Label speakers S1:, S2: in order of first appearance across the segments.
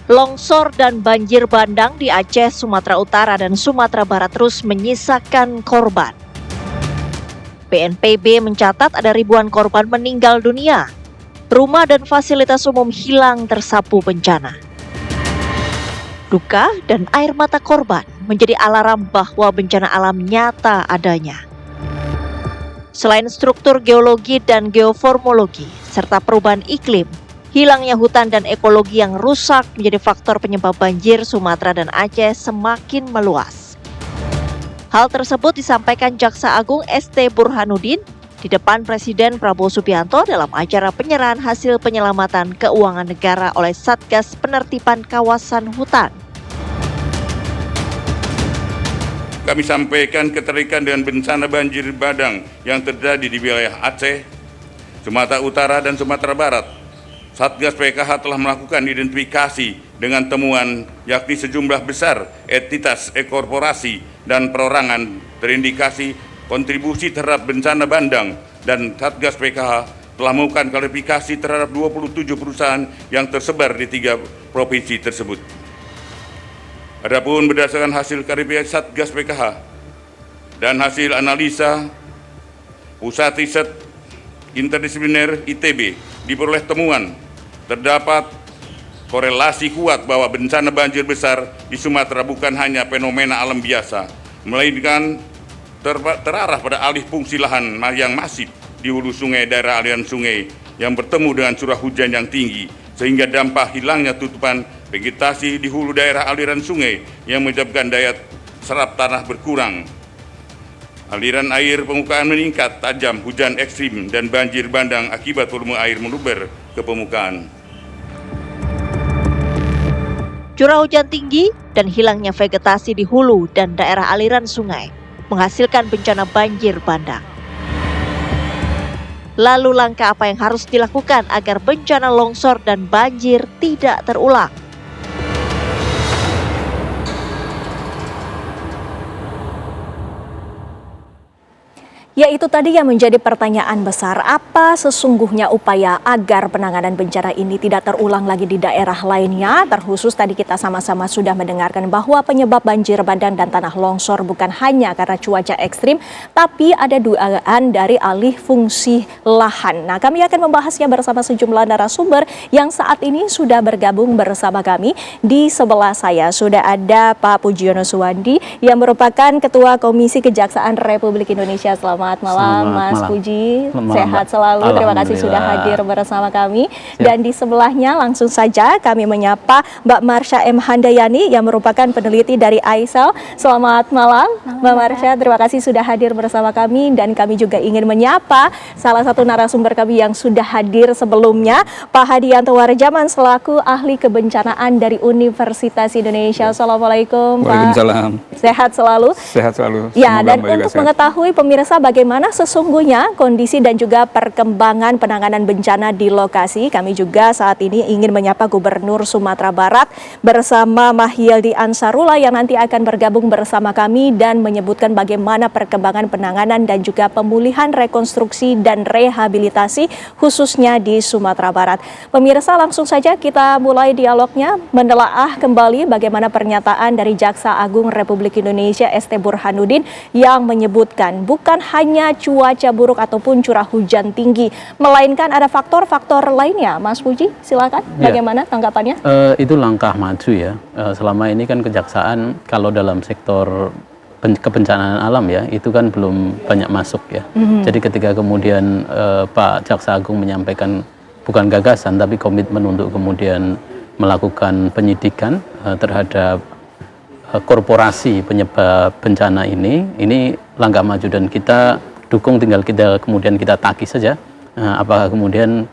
S1: Longsor dan banjir bandang di Aceh, Sumatera Utara, dan Sumatera Barat terus menyisakan korban. BNPB mencatat ada ribuan korban meninggal dunia. Rumah dan fasilitas umum hilang tersapu bencana. Duka dan air mata korban menjadi alarm bahwa bencana alam nyata adanya. Selain struktur geologi dan geoformologi, serta perubahan iklim, hilangnya hutan dan ekologi yang rusak menjadi faktor penyebab banjir Sumatera dan Aceh semakin meluas. Hal tersebut disampaikan Jaksa Agung ST Burhanuddin di depan Presiden Prabowo Subianto dalam acara penyerahan hasil penyelamatan keuangan negara oleh Satgas Penertiban Kawasan Hutan.
S2: Kami sampaikan keterkaitan dengan bencana banjir bandang yang terjadi di wilayah Aceh, Sumatera Utara, dan Sumatera Barat. Satgas PKH telah melakukan identifikasi dengan temuan yakni sejumlah besar entitas korporasi dan perorangan terindikasi kontribusi terhadap bencana bandang, dan Satgas PKH telah melakukan klarifikasi terhadap 27 perusahaan yang tersebar di 3 provinsi tersebut. Adapun berdasarkan hasil klarifikasi Satgas PKH dan hasil analisa Pusat Riset Interdisipliner ITB, diperoleh temuan terdapat korelasi kuat bahwa bencana banjir besar di Sumatera bukan hanya fenomena alam biasa, melainkan terarah pada alih fungsi lahan yang masif di hulu sungai daerah aliran sungai yang bertemu dengan curah hujan yang tinggi, sehingga dampak hilangnya tutupan vegetasi di hulu daerah aliran sungai yang menyebabkan daya serap tanah berkurang. Aliran air permukaan meningkat tajam, hujan ekstrim, dan banjir bandang akibat volume air meluber ke permukaan.
S1: Curah hujan tinggi dan hilangnya vegetasi di hulu dan daerah aliran sungai menghasilkan bencana banjir bandang. Lalu langkah apa yang harus dilakukan agar bencana longsor dan banjir tidak terulang? Ya, itu tadi yang menjadi pertanyaan besar. Apa sesungguhnya upaya agar penanganan bencana ini tidak terulang lagi di daerah lainnya? Terkhusus tadi kita sama-sama sudah mendengarkan bahwa penyebab banjir bandang dan tanah longsor bukan hanya karena cuaca ekstrim, tapi ada dugaan dari alih fungsi lahan. Nah, kami akan membahasnya bersama sejumlah narasumber yang saat ini sudah bergabung bersama kami. Di sebelah saya sudah ada Pak Pujiono Suwandi yang merupakan Ketua Komisi Kejaksaan Republik Indonesia. Selamat malam, Mas Puji. Sehat selalu. Terima kasih sudah hadir bersama kami.
S3: Siap.
S1: Dan di sebelahnya langsung saja kami menyapa Mbak Marsha M. Handayani yang merupakan peneliti dari AISEL. Selamat malam, Mbak Marsha. Terima kasih sudah hadir bersama kami. Dan kami juga ingin menyapa salah satu narasumber kami yang sudah hadir sebelumnya, Pak Hadianto Warjaman selaku ahli kebencanaan dari Universitas Indonesia. Assalamualaikum, Pak.
S3: Waalaikumsalam.
S1: Sehat selalu.
S3: Sehat selalu.
S1: Ya,
S3: Semoga
S1: dan
S3: Mbak juga
S1: untuk
S3: sehat.
S1: mengetahui pemirsa bagaimana sesungguhnya kondisi dan juga perkembangan penanganan bencana di lokasi, kami juga saat ini ingin menyapa Gubernur Sumatera Barat bersama Mahyildi Ansarullah yang nanti akan bergabung bersama kami dan menyebutkan bagaimana perkembangan penanganan dan juga pemulihan, rekonstruksi dan rehabilitasi khususnya di Sumatera Barat. Pemirsa, langsung saja kita mulai dialognya, menelaah kembali bagaimana pernyataan dari Jaksa Agung Republik Indonesia ST Burhanuddin yang menyebutkan bukan hanya cuaca buruk ataupun curah hujan tinggi, melainkan ada faktor-faktor lainnya. Mas Puji, silakan. Bagaimana tanggapannya?
S3: Itu langkah maju ya. Selama ini kan kejaksaan kalau dalam sektor kebencanaan alam ya, itu kan belum banyak masuk ya. Jadi ketika kemudian Pak Jaksa Agung menyampaikan bukan gagasan tapi komitmen untuk kemudian melakukan penyidikan terhadap korporasi penyebab bencana ini langkah maju dan kita dukung, tinggal kita kemudian kita tagih saja apakah kemudian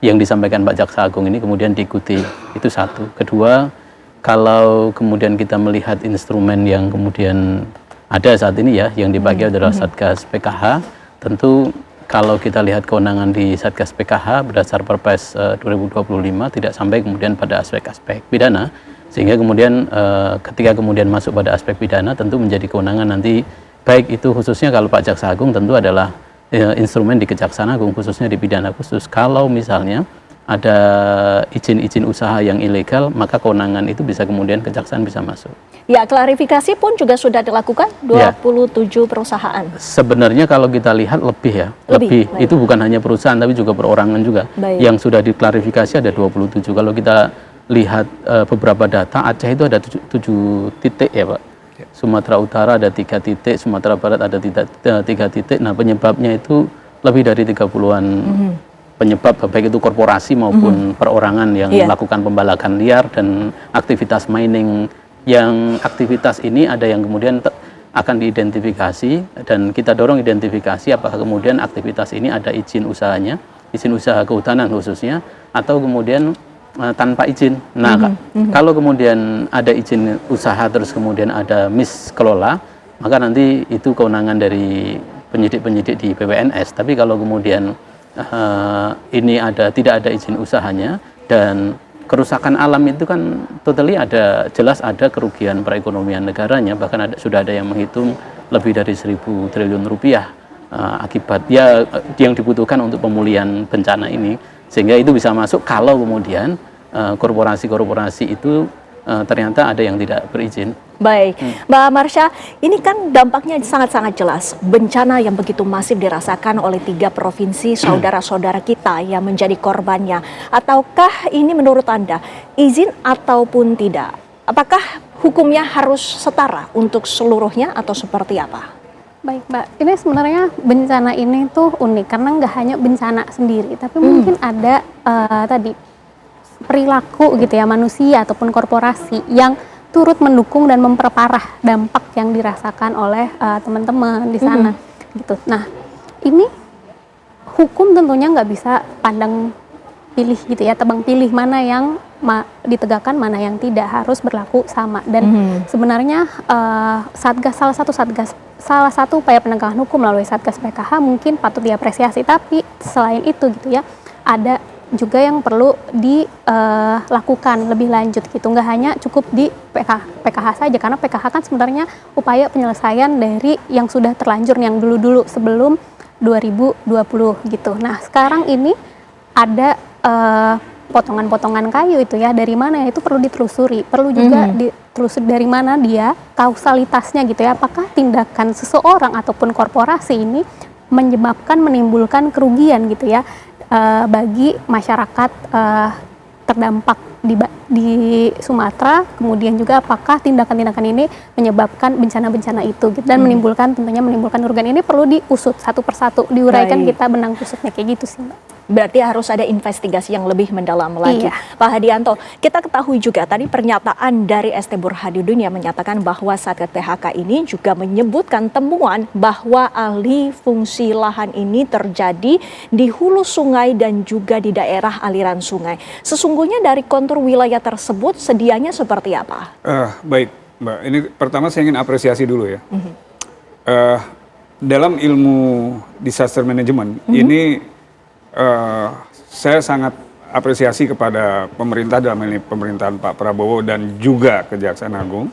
S3: yang disampaikan Pak Jaksa Agung ini kemudian diikuti. Itu satu. Kedua, kalau kemudian kita melihat instrumen yang kemudian ada saat ini ya, yang dipakai adalah Satgas PKH, tentu kalau kita lihat kewenangan di Satgas PKH berdasar Perpres 2025 tidak sampai kemudian pada aspek-aspek pidana, sehingga kemudian ketika kemudian masuk pada aspek pidana tentu menjadi kewenangan nanti, baik itu khususnya kalau Pak Jaksa Agung tentu adalah instrumen di Kejaksaan Agung khususnya di pidana khusus. Kalau misalnya ada izin-izin usaha yang ilegal, maka kewenangan itu bisa kemudian kejaksaan bisa masuk.
S1: Ya, klarifikasi pun juga sudah dilakukan 27 perusahaan.
S3: Sebenarnya kalau kita lihat lebih ya, lebih.
S1: Baik.
S3: Itu bukan hanya perusahaan tapi juga perorangan juga.
S1: Baik.
S3: Yang sudah diklarifikasi ada 27. Kalau kita lihat beberapa data, Aceh itu ada 7 titik ya Pak. Sumatera Utara ada 3 titik, Sumatera Barat ada 3 titik. Nah, penyebabnya itu lebih dari 30-an penyebab, baik itu korporasi maupun perorangan yang melakukan pembalakan liar dan aktivitas mining. Yang aktivitas ini ada yang kemudian akan diidentifikasi dan kita dorong identifikasi apakah kemudian aktivitas ini ada izin usahanya, izin usaha kehutanan khususnya, atau kemudian tanpa izin. Nah, kalau kemudian ada izin usaha terus kemudian ada miskelola, maka nanti itu kewenangan dari penyidik-penyidik di PPNS. Tapi kalau kemudian ini tidak ada izin usahanya dan kerusakan alam itu kan totally jelas ada kerugian perekonomian negaranya, bahkan sudah ada yang menghitung lebih dari 1.000 triliun rupiah akibat yang dibutuhkan untuk pemulihan bencana ini, sehingga itu bisa masuk kalau kemudian korporasi-korporasi itu ternyata ada yang tidak berizin.
S1: Baik, Mbak Marsha, ini kan dampaknya sangat-sangat jelas. Bencana yang begitu masif dirasakan oleh 3 provinsi saudara-saudara kita yang menjadi korbannya. Ataukah ini menurut Anda izin ataupun tidak? Apakah hukumnya harus setara untuk seluruhnya atau seperti apa?
S4: Baik Mbak, ini sebenarnya bencana ini tuh unik karena nggak hanya bencana sendiri, tapi mungkin ada tadi perilaku gitu ya manusia ataupun korporasi yang turut mendukung dan memperparah dampak yang dirasakan oleh teman-teman di sana gitu. Nah, ini hukum tentunya nggak bisa pandang pilih gitu ya, tebang pilih mana yang ditegakkan, mana yang tidak, harus berlaku sama. Dan sebenarnya salah satu upaya penegakan hukum melalui Satgas PKH mungkin patut diapresiasi, tapi selain itu gitu ya, ada juga yang perlu dilakukan lebih lanjut gitu, nggak hanya cukup di PKH saja, karena PKH kan sebenarnya upaya penyelesaian dari yang sudah terlanjur, yang dulu-dulu sebelum 2020 gitu. Nah, sekarang ini ada potongan-potongan kayu itu ya, dari mana ya, itu perlu ditelusuri, perlu juga ditelusuri dari mana dia, kausalitasnya gitu ya, apakah tindakan seseorang ataupun korporasi ini menimbulkan kerugian gitu ya bagi masyarakat terdampak di Sumatera, kemudian juga apakah tindakan-tindakan ini menyebabkan bencana-bencana itu gitu, dan menimbulkan kerugian. Ini perlu diusut satu persatu, diuraikan. Kita benang kusutnya kayak gitu sih Mbak.
S1: Berarti harus ada investigasi yang lebih mendalam lagi.
S4: Iya.
S1: Pak Hadianto, kita ketahui juga tadi pernyataan dari ST Burhanuddin yang menyatakan bahwa Satgas PHK ini juga menyebutkan temuan bahwa alih fungsi lahan ini terjadi di hulu sungai dan juga di daerah aliran sungai. Sesungguhnya dari kontur wilayah tersebut sedianya seperti apa?
S5: Baik Mbak, ini pertama saya ingin apresiasi dulu ya. Dalam ilmu disaster management ini saya sangat apresiasi kepada pemerintah, dalam ini pemerintahan Pak Prabowo dan juga Kejaksaan Agung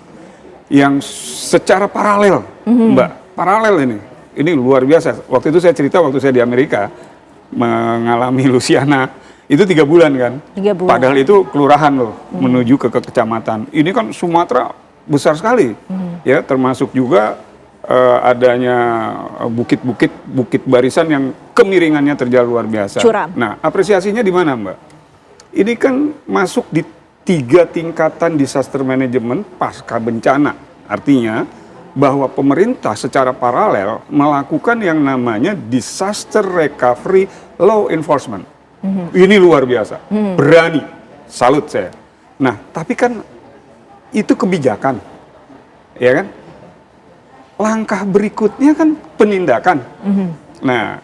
S5: yang secara paralel, Mbak, paralel ini luar biasa. Waktu itu saya cerita waktu saya di Amerika mengalami Luciana itu 3 bulan kan,
S1: 3 bulan.
S5: Padahal itu kelurahan loh menuju ke kecamatan. Ini kan Sumatera besar sekali, ya, termasuk juga adanya bukit barisan yang kemiringannya terjal luar biasa.
S1: Curam.
S5: Nah, apresiasinya di mana Mbak? Ini kan masuk di 3 tingkatan disaster management pasca bencana. Artinya bahwa pemerintah secara paralel melakukan yang namanya disaster recovery law enforcement. Ini luar biasa, berani, salut saya. Nah, tapi kan itu kebijakan, ya kan? Langkah berikutnya kan penindakan. Nah,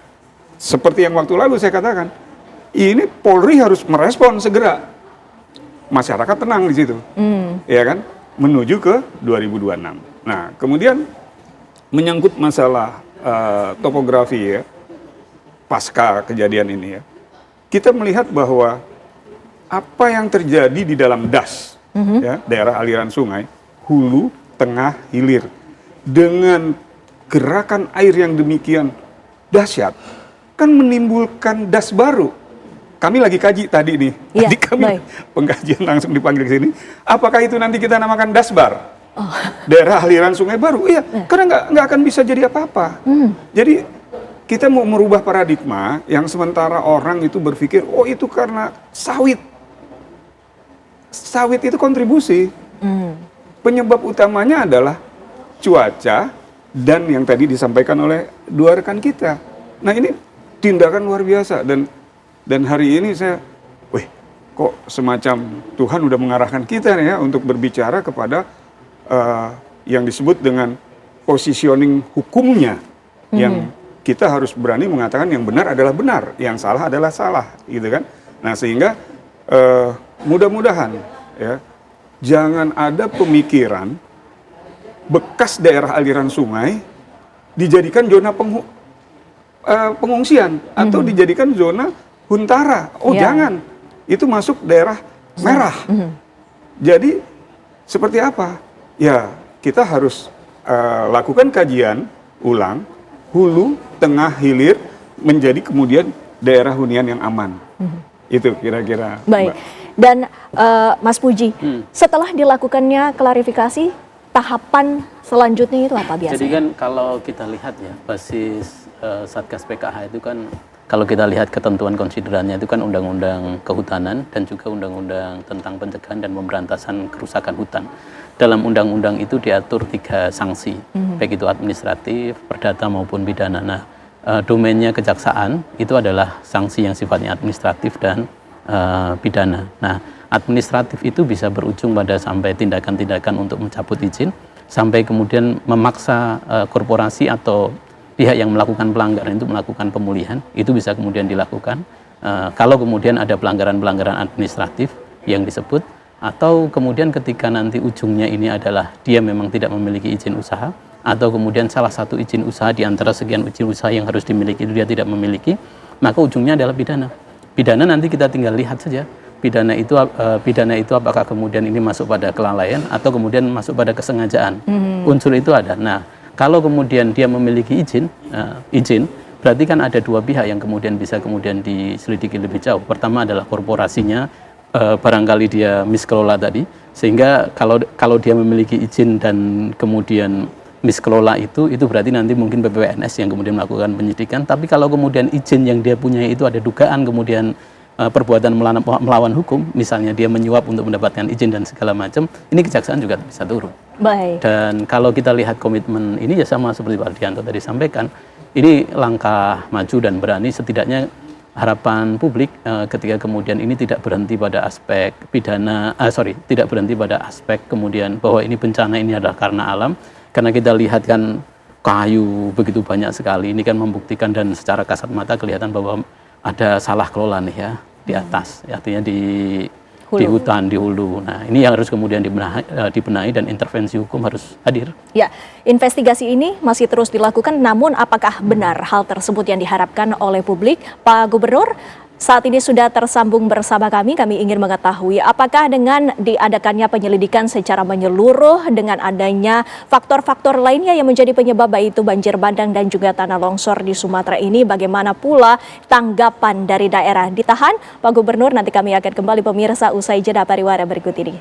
S5: seperti yang waktu lalu saya katakan, ini Polri harus merespon segera. Masyarakat tenang di situ, ya kan? Menuju ke 2026. Nah, kemudian menyangkut masalah topografi ya, pasca kejadian ini ya, kita melihat bahwa apa yang terjadi di dalam DAS, ya, daerah aliran sungai, hulu, tengah, hilir, dengan gerakan air yang demikian dahsyat, kan menimbulkan das baru, kami lagi kaji tadi nih.
S1: Iya,
S5: Tadi kami
S1: baik.
S5: pengkajian langsung dipanggil ke sini. Apakah itu nanti kita namakan dasbar? Daerah aliran sungai baru? Iya, karena nggak akan bisa jadi apa-apa. Jadi kita mau merubah paradigma yang sementara orang itu berpikir, oh itu karena sawit. Sawit itu kontribusi. Penyebab utamanya adalah cuaca dan yang tadi disampaikan oleh dua rekan kita. Nah ini tindakan luar biasa dan hari ini saya, wih kok semacam Tuhan udah mengarahkan kita nih ya untuk berbicara kepada yang disebut dengan positioning hukumnya, yang kita harus berani mengatakan yang benar adalah benar, yang salah adalah salah, gitu kan? Nah sehingga mudah-mudahan ya jangan ada pemikiran bekas daerah aliran sungai dijadikan zona pengungsian atau dijadikan zona huntara. Oh jangan, itu masuk daerah merah. Jadi seperti apa? Ya kita harus lakukan kajian ulang hulu, tengah, hilir menjadi kemudian daerah hunian yang aman. Itu kira-kira.
S1: Baik.
S5: Mbak.
S1: Dan Mas Puji, setelah dilakukannya klarifikasi, tahapan selanjutnya itu apa biasanya?
S3: Jadi kan kalau kita lihat ya, basis Satgas PKH itu kan, kalau kita lihat ketentuan konsiderannya itu kan Undang-Undang Kehutanan dan juga Undang-Undang tentang pencegahan dan pemberantasan kerusakan hutan. Dalam undang-undang itu diatur 3 sanksi, baik itu administratif, perdata maupun pidana. Nah, domainnya kejaksaan itu adalah sanksi yang sifatnya administratif dan pidana. Nah, administratif itu bisa berujung pada sampai tindakan-tindakan untuk mencabut izin, sampai kemudian memaksa korporasi atau pihak yang melakukan pelanggaran itu melakukan pemulihan, itu bisa kemudian dilakukan. Kalau kemudian ada pelanggaran-pelanggaran administratif yang disebut, atau kemudian ketika nanti ujungnya ini adalah dia memang tidak memiliki izin usaha, atau kemudian salah satu izin usaha di antara sekian izin usaha yang harus dimiliki itu dia tidak memiliki, maka ujungnya adalah pidana. Pidana nanti kita tinggal lihat saja, pidana itu apakah kemudian ini masuk pada kelalaian atau kemudian masuk pada kesengajaan. Unsur itu ada. Nah, kalau kemudian dia memiliki izin, berarti kan ada 2 pihak yang kemudian bisa kemudian diselidiki lebih jauh. Pertama adalah korporasinya, barangkali dia miskelola tadi, sehingga kalau dia memiliki izin dan kemudian miskelola itu berarti nanti mungkin BPNS yang kemudian melakukan penyidikan. Tapi kalau kemudian izin yang dia punya itu ada dugaan kemudian perbuatan melawan hukum, misalnya dia menyuap untuk mendapatkan izin dan segala macam, ini kejaksaan juga bisa turun.
S1: Baik.
S3: Dan kalau kita lihat komitmen ini ya sama seperti Pak Ardianto tadi sampaikan, ini langkah maju dan berani. Setidaknya harapan publik ketika kemudian ini tidak berhenti pada aspek pidana, tidak berhenti pada aspek kemudian bahwa ini bencana ini adalah karena alam, karena kita lihat kan kayu begitu banyak sekali, ini kan membuktikan dan secara kasat mata kelihatan bahwa ada salah kelola nih ya di atas, artinya di hutan, di hulu. Nah ini yang harus kemudian dibenahi dan intervensi hukum harus hadir.
S1: Ya, investigasi ini masih terus dilakukan, namun apakah benar hal tersebut yang diharapkan oleh publik? Pak Gubernur, saat ini sudah tersambung bersama kami ingin mengetahui apakah dengan diadakannya penyelidikan secara menyeluruh dengan adanya faktor-faktor lainnya yang menjadi penyebab baik itu banjir bandang dan juga tanah longsor di Sumatera ini, bagaimana pula tanggapan dari daerah? Ditahan Pak Gubernur, nanti kami akan kembali pemirsa usai jeda pariwara berikut ini.